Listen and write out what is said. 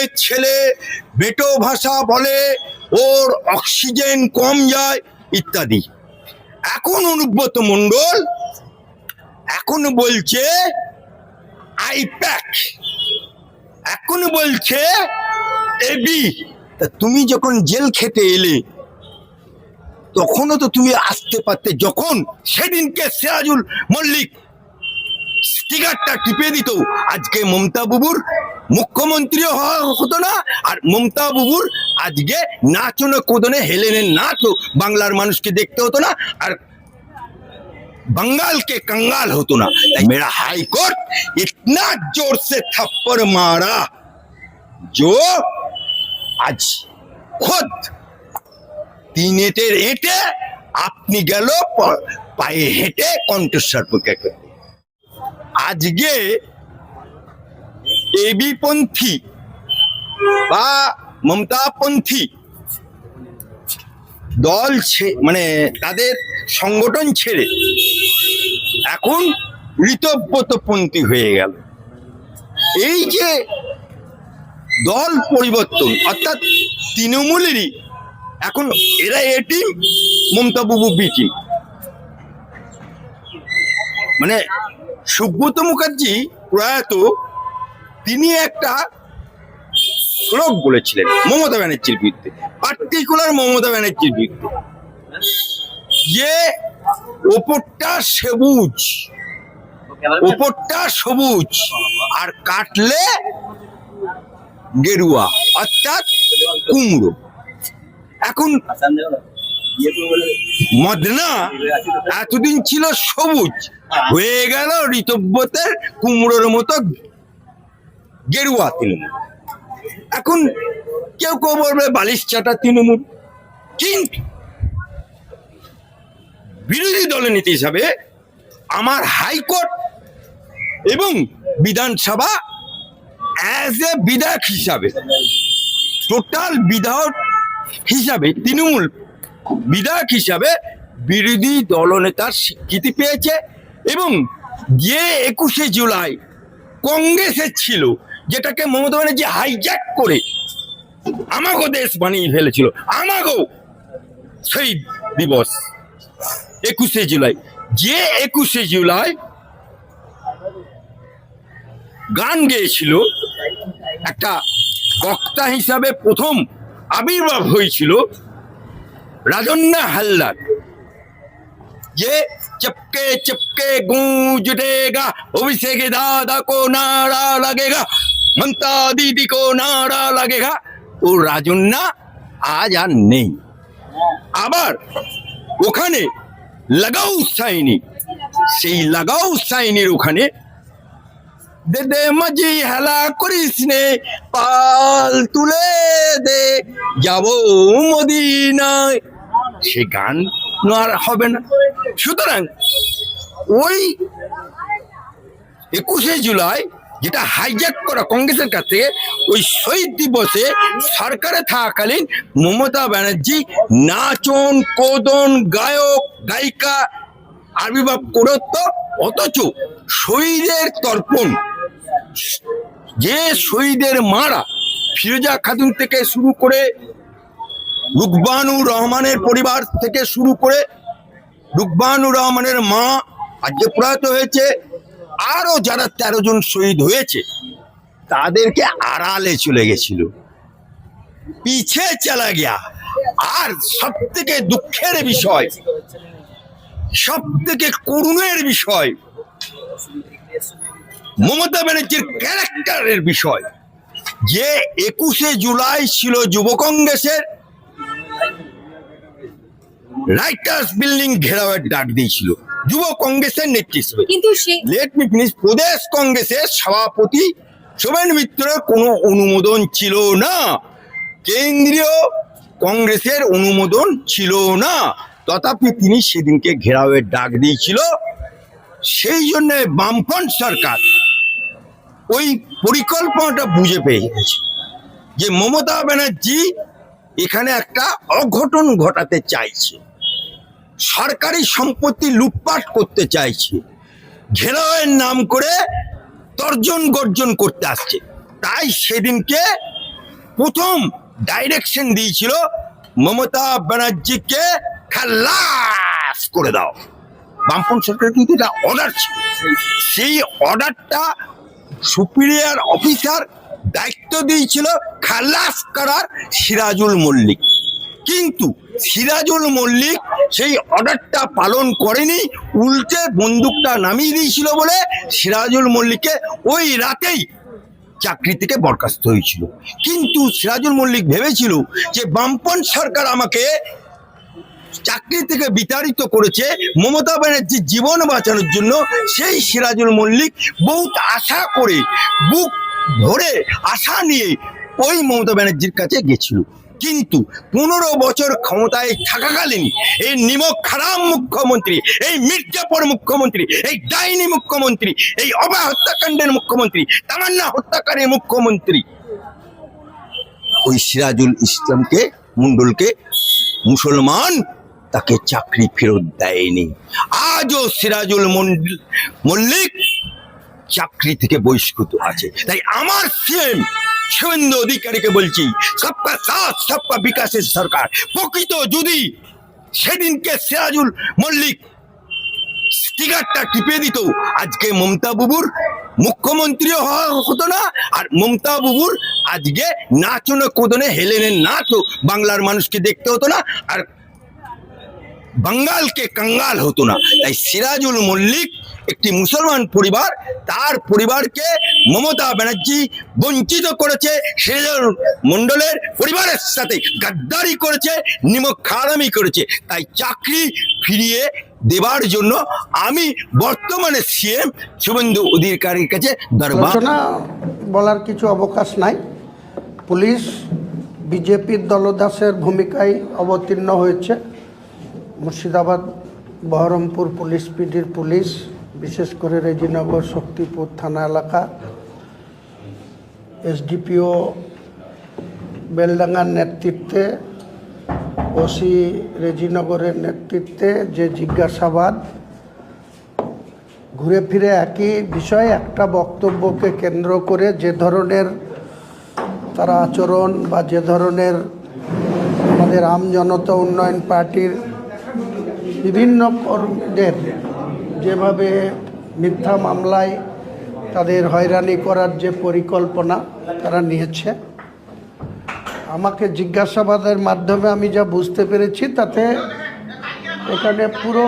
গ্রামের ছেলে বেটো ভাষা বলে, ওর অক্সিজেন কম যায় ইত্যাদি। এখন অনুব্রত মণ্ডল এখন বলছে আইপ্যাক, এখন বলছে এবি। তা তুমি যখন জেল খেতে এলে তখনও তো তুমি আসতে পারতে, যখন সেদিনকে সিরাজুল মল্লিক স্টিকারটা টিপে দিত, আজকে মমতা বাবুর মুখ্যমন্ত্রীও হওয়া হতো না, আর মমতা বাবুর আজকে নাচনে কোদনে হেলেনের নাচও বাংলার মানুষকে দেখতে হতো না, আর बंगाल के कंगाल होतो ना। मेरा हाई कोर्ट इतना जोर से थप्पड़ मारा जो आज खुद तीन एटे अपनी गल पाए हेटे कंठस्वर प्रकाश करते। आज गे এবি পন্থী বা মমতাপন্থী দল মানে তাদের সংগঠন ছেড়ে এখন ঋতব্রতপন্থী হয়ে গেল। এই যে দল পরিবর্তন, অর্থাৎ তৃণমূলেরই এখন এরা এ টিম, মমতা বাবু বি টিম। মানে সুব্রত মুখার্জি প্রয়াত, তিনি একটা শ্লোক বলেছিলেন মমতা ব্যানার্জির বিরুদ্ধে, পার্টিকুলার মমতা ব্যানার্জির বিরুদ্ধে, যে ওপরটা সবুজ, ওপরটা সবুজ আর কাটলে গেরুয়া, অর্থাৎ কুমড়ো। এখন মদনা এতদিন ছিল সবুজ, হয়ে গেল ঋতব্রতের কুমড়োর মতো গেরুয়া তৃণমূল। এখন কেউ কেউ বলবে বালিশ চাটা তৃণমূল, কিন্তু বিরোধী দলনেতা হিসাবে আমার হাইকোর্ট এবং বিধানসভা অ্যাজ এ বিধায়ক হিসাবে, টোটাল বিধায়ক হিসাবে, তৃণমূল বিধায়ক হিসাবে বিরোধী দলনেতার স্বীকৃতি পেয়েছে। এবং যে 21শে জুলাই কংগ্রেসের ছিল, যেটাকে মমতা ব্যানার্জি হাইজ্যাক করে আমাগো দেশ বানিয়ে ফেলেছিল, আমাগো শহীদ দিবস 21শে জুলাই, যে 21শে জুলাই গান গেয়েছিল, একটা বক্তা হিসাবে প্রথম আবির্ভাব হয়েছিল রাজন্না হালদার, যে চপকে চপকে गूंज उठेगा अभिषेक दादा को नारा लगेगा, ममता दीदी को नारा लगेगा। ও রাজন্না আজ আর নেই। আবার ওখানে লাগাও সাইনি, সেই লাগাও সাইনির ওখানে দে দে মাঝি হেলা করিস নে, পাল তুলে দে যাবো মদিনায়, সে গান আর হবে না। সুতরাং ওই 21শে জুলাই যেটা হাইজ্যাক করা কংগ্রেসের কাছ থেকে, ওই শহীদ দিবসে সরকারে থাকাকালীন মমতা ব্যানার্জি নাচন কোদন গায়ক গায়িকা আবির্ভাব করত, অথচ শহীদের তর্পণ, যে শহীদের মারা ফিরোজা খাতুন থেকে শুরু করে রুকবানুর রহমানের পরিবার থেকে শুরু করে, রুকবানুর রহমানের মা আজকে প্রয়াত হয়েছে, আরো যারা 13 জন শহীদ হয়েছে, তাদেরকে আড়ালে চলে গেছিল, পিছে চলা গিয়া। আর সব থেকে দুঃখের বিষয়, সব থেকে করুণের বিষয়, মমতা ব্যানার্জির ক্যারেক্টারের বিষয়, যে 21শে জুলাই ছিল যুব কংগ্রেসের রাইটার্স বিল্ডিং ঘেরাওয়ের ডাক দিয়েছিল যুব কংগ্রেসের নেতৃত্বে। কিন্তু লেট মি ফিনিশ, প্রদেশ কংগ্রেসের সভাপতি শোভেন মিত্রের কোনো অনুমোদন ছিল না, কেন্দ্রীয় কংগ্রেসের অনুমোদন ছিল না, তথাপি তিনি সেদিনকে ঘেরাওয়ের ডাক দিয়েছিল। সেই জন্য বামফ্রন্ট সরকার ওই পরিকল্পনাটা বুঝে পেয়ে গেছে যে মমতা ব্যানার্জি এখানে একটা অঘটন ঘটাতে চাইছে, সরকারি সম্পত্তি লুটপাট করতে চাইছে, ঘেরাওয়ের নাম করে তর্জন গর্জন করতে আসছে। তাই সেদিনকে প্রথম ডাইরেকশন দিয়েছিল মমতা ব্যানার্জিকে খালাস করে দাও। বামপন্থী সরকার কিন্তু এটা অর্ডার ছিল, সেই অর্ডারটা সুপিরিয়র অফিসার দায়িত্ব দিয়েছিল খালাস করার সিরাজুল মল্লিক, কিন্তু সিরাজুল মল্লিক সেই অর্ডারটা পালন করেনি, উল্টে বন্দুকটা নামিয়ে দিয়েছিল বলে সিরাজুল মল্লিককে ওই রাতেই চাকরি থেকে বরখাস্ত হয়েছিল। কিন্তু সিরাজুল মল্লিক ভেবেছিল যে বামপন্থী সরকার আমাকে চাকরি থেকে বিতাড়িত করেছে মমতা ব্যানার্জির জীবন বাঁচানোর জন্য। সেই সিরাজুল মল্লিক বহুত আশা করে, বুক ভরে আশা নিয়ে ওই মমতা ব্যানার্জির কাছে গেছিল। কিন্তু 15 বছর ক্ষমতায় থাকাকালীন এই নিমক খারাপ মুখ্যমন্ত্রী, এই মির্জাপুর মুখ্যমন্ত্রী, এই ডাইনি মুখ্যমন্ত্রী, এই অভয় হত্যাকাণ্ডের মুখ্যমন্ত্রী, তামান্না হত্যাকারী মুখ্যমন্ত্রী ওই সিরাজুল ইসলামকে মন্ডলকে মুসলমান তাকে চাকরি ফেরত দেয়নি। আজও সিরাজুল মল্লিক চাকরি থেকে বহিষ্কৃত আছে। তাই আমার সিএম শুভেন্দু অধিকারীকে বলছি, সবকা সাথ সবকা বিকাশের সরকার। প্রকৃত যদি সেদিনকে সিরাজুল মল্লিক স্টিকারটা টিপে দিত, আজকে মমতা বুবুর মুখ্যমন্ত্রীও হতো না, আর মমতা বুবুর আজকে নাচনে কোদনে হেলেনের নাচও বাংলার মানুষকে দেখতে হতো না, আর বাঙ্গালকে কাঙ্গাল হতো না। তাই সিরাজুল মল্লিক একটি মুসলমান পরিবার, তার পরিবারকে মমতা ব্যানার্জি বঞ্চিত করেছে, সিরাজুল মণ্ডলের পরিবারের সাথে গাদ্দারি করেছে, নিমক খারামি করেছে। তাই চাকরি ফিরিয়ে দেবার জন্য আমি বর্তমানে সিএম শুভেন্দু অধিকারীর কাছে দরবার। বলার কিছু অবকাশ নাই। পুলিশ বিজেপির দলদাসের ভূমিকায় অবতীর্ণ হয়েছে। মুর্শিদাবাদ বহরমপুর পুলিশ পিডির পুলিশ, বিশেষ করে রেজিনগর শক্তিপুর থানা এলাকা, এসডিপিও বেলডাঙ্গার নেতৃত্বে, ওসি রেজিনগরের নেতৃত্বে যে জিজ্ঞাসাবাদ, ঘুরে ফিরে একই বিষয়, একটা বক্তব্যকে কেন্দ্র করে যে ধরনের তারা আচরণ বা যে ধরনের আমাদের আমজনতা উন্নয়ন পার্টির বিভিন্ন কর্মীদের যেভাবে মিথ্যা মামলায় তাদের হয়রানি করার যে পরিকল্পনা তারা নিয়েছে, আমাকে জিজ্ঞাসাবাদের মাধ্যমে আমি যা বুঝতে পেরেছি তাতে এখানে পুরো